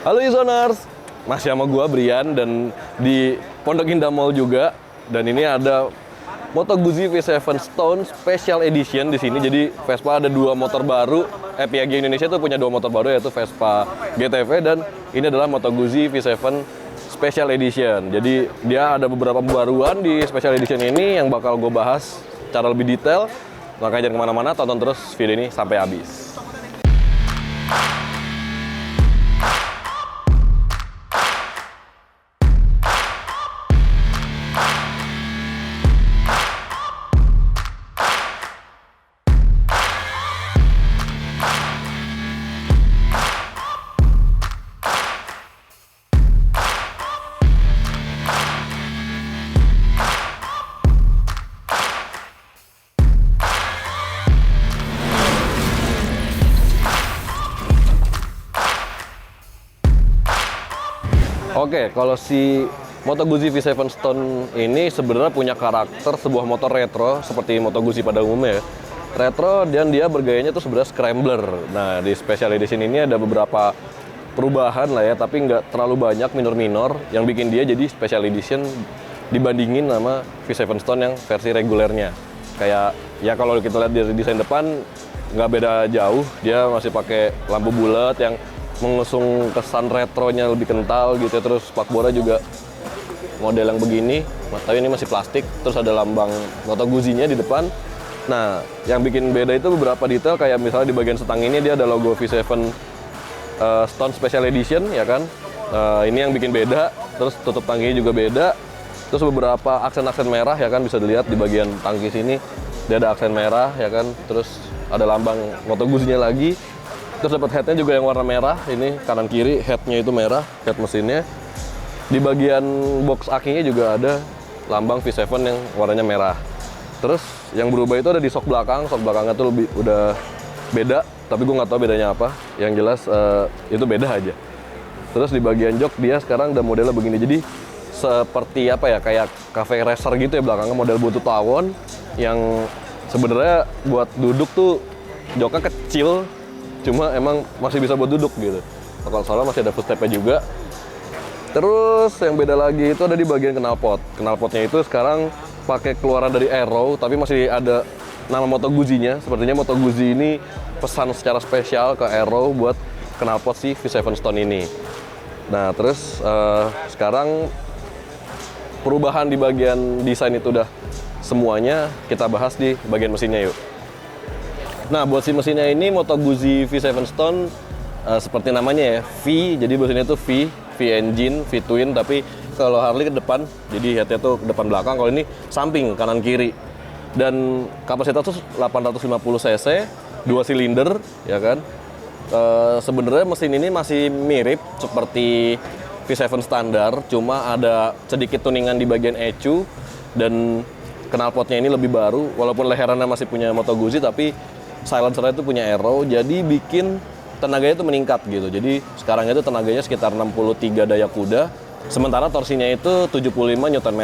Halo Isoners, masih sama gua Brian dan di Pondok Indah Mall juga. Dan ini ada Moto Guzzi V7 Stone Special Edition di sini. Jadi Vespa ada dua motor baru. Piaggio Indonesia tuh punya dua motor baru, yaitu Vespa GTV dan ini adalah Moto Guzzi V7 Special Edition. Jadi dia ada beberapa pembaruan di Special Edition ini yang bakal gue bahas secara lebih detail. Makanya jangan kemana-mana, tonton terus video ini sampai habis. Oke, kalau si Moto Guzzi V7 Stone ini sebenarnya punya karakter sebuah motor retro seperti Moto Guzzi pada umumnya ya. Retro dan dia bergayanya tuh sebenarnya scrambler. Nah, di Special Edition ini ada beberapa perubahan lah ya, tapi nggak terlalu banyak, minor-minor yang bikin dia jadi Special Edition dibandingin sama V7 Stone yang versi regulernya. Kayak ya kalau kita lihat dari desain depan nggak beda jauh, dia masih pakai lampu bulat yang mengusung kesan retronya lebih kental gitu ya. Terus spakbornya juga model yang begini, tapi ini masih plastik. Terus ada lambang Moto Guzzi-nya di depan. Nah, yang bikin beda itu beberapa detail, kayak misalnya di bagian setang ini dia ada logo V7 Stone Special Edition ya kan. Ini yang bikin beda. Terus tutup tangkinya juga beda. Terus beberapa aksen-aksen merah ya kan, bisa dilihat di bagian tangki sini dia ada aksen merah ya kan. Terus ada lambang Moto Guzzi-nya lagi. Terus dapat headnya juga yang warna merah, ini kanan kiri headnya itu merah, head mesinnya. Di bagian box akinya juga ada lambang V7 yang warnanya merah. Terus yang berubah itu ada di sok belakangnya tuh lebih udah beda, tapi gue nggak tahu bedanya apa. Yang jelas itu beda aja. Terus di bagian jok dia sekarang udah modelnya begini, jadi seperti apa ya, kayak cafe racer gitu ya belakangnya, model buntut tawon yang sebenarnya buat duduk tuh joknya kecil. Cuma emang masih bisa buat duduk gitu. Kalau salah masih ada footstep-nya juga. Terus yang beda lagi itu ada di bagian knalpot. Knalpotnya itu sekarang pakai keluaran dari Aero, tapi masih ada nama Moto Guzzi-nya. Sepertinya Moto Guzzi ini pesan secara spesial ke Aero buat knalpot si V7 Stone ini. Nah terus sekarang perubahan di bagian desain itu udah semuanya, kita bahas di bagian mesinnya yuk. Nah, buat si mesinnya ini Moto Guzzi V7 Stone seperti namanya ya, V, jadi mesinnya itu V engine, V twin, tapi kalau Harley ke depan, jadi headnya tuh ke depan belakang, kalau ini samping, kanan kiri. Dan kapasitas tuh 850 cc, 2 silinder, ya kan. Sebenarnya mesin ini masih mirip seperti V7 standar, cuma ada sedikit tuningan di bagian ECU, dan knalpotnya ini lebih baru, walaupun leherannya masih punya Moto Guzzi, tapi silencer-nya itu punya Aero, jadi bikin tenaganya itu meningkat gitu. Jadi sekarang itu tenaganya sekitar 63 daya kuda, sementara torsinya itu 75 Nm.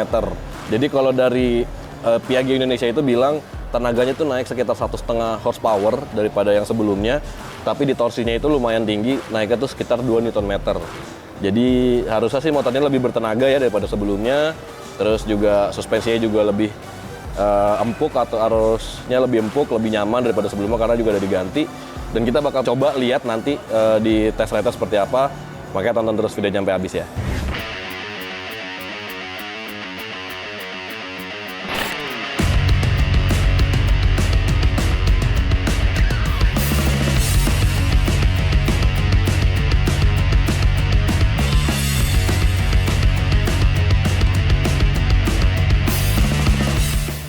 Jadi kalau dari Piaggio Indonesia itu bilang tenaganya itu naik sekitar 1,5 horsepower daripada yang sebelumnya, tapi di torsinya itu lumayan tinggi, naiknya itu sekitar 2 Nm. Jadi harusnya sih motornya lebih bertenaga ya daripada sebelumnya. Terus juga suspensinya juga lebih empuk, atau arusnya lebih empuk, lebih nyaman daripada sebelumnya karena juga udah diganti. Dan kita bakal coba lihat nanti di test ride seperti apa. Makanya tonton terus video sampai habis ya.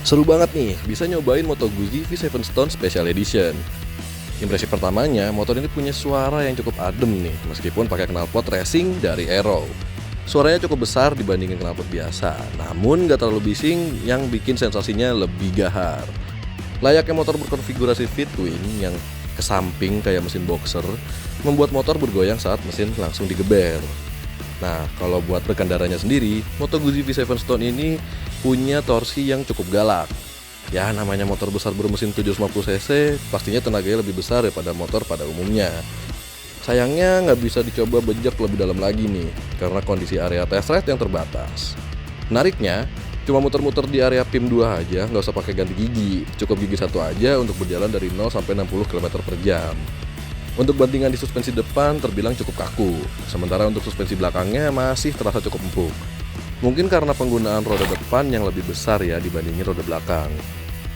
Seru banget nih, bisa nyobain Moto Guzzi V7 Stone Special Edition. Impresi pertamanya, motor ini punya suara yang cukup adem nih, meskipun pakai knalpot racing dari Aero. Suaranya cukup besar dibandingin knalpot biasa, namun nggak terlalu bising yang bikin sensasinya lebih gahar. Layaknya motor berkonfigurasi V-twin yang ke samping kayak mesin boxer, membuat motor bergoyang saat mesin langsung digeber. Nah, kalau buat berkendaranya sendiri, Moto Guzzi V7 Stone ini punya torsi yang cukup galak. Ya, namanya motor besar bermesin 750 cc, pastinya tenaganya lebih besar daripada motor pada umumnya. Sayangnya nggak bisa dicoba bejek lebih dalam lagi nih, karena kondisi area test ride yang terbatas. Menariknya, cuma muter-muter di area PIM 2 aja, nggak usah pakai ganti gigi. Cukup gigi satu aja untuk berjalan dari 0 sampai 60 km per jam. Untuk bantingan di suspensi depan terbilang cukup kaku, sementara untuk suspensi belakangnya masih terasa cukup empuk. Mungkin karena penggunaan roda depan yang lebih besar ya dibandingin roda belakang.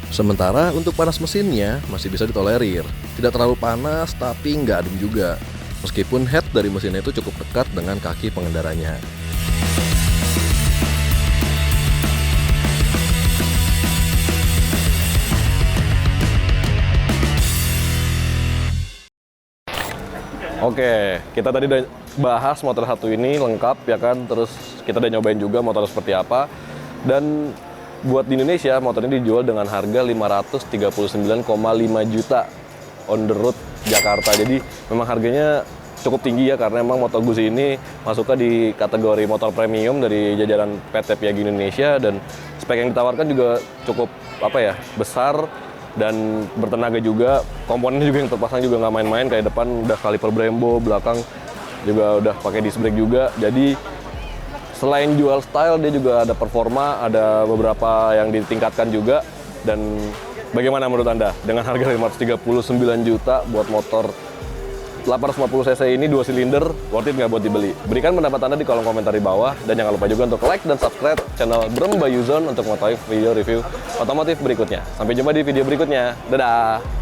Sementara untuk panas mesinnya masih bisa ditolerir. Tidak terlalu panas tapi nggak adem juga. Meskipun head dari mesinnya itu cukup dekat dengan kaki pengendaranya. Oke, kita tadi udah bahas motor satu ini lengkap ya kan, terus kita udah nyobain juga motor seperti apa. Dan buat di Indonesia, motor ini dijual dengan harga 539,5 juta on the road Jakarta. Jadi memang harganya cukup tinggi ya, karena memang Moto Guzzi ini masuknya di kategori motor premium dari jajaran PT Piaggi Indonesia, dan spek yang ditawarkan juga cukup besar dan bertenaga juga. Komponen juga yang terpasang juga nggak main-main, kayak depan udah kaliper Brembo, belakang juga udah pakai disc brake juga. Jadi selain jual style, dia juga ada performa, ada beberapa yang ditingkatkan juga. Dan bagaimana menurut Anda dengan harga 539 juta buat motor 850 cc ini 2 silinder, worth it nggak buat dibeli? Berikan pendapat Anda di kolom komentar di bawah, dan jangan lupa juga untuk like dan subscribe channel Brem by Yuzon untuk mengetahui video review otomotif berikutnya. Sampai jumpa di video berikutnya. Dadah!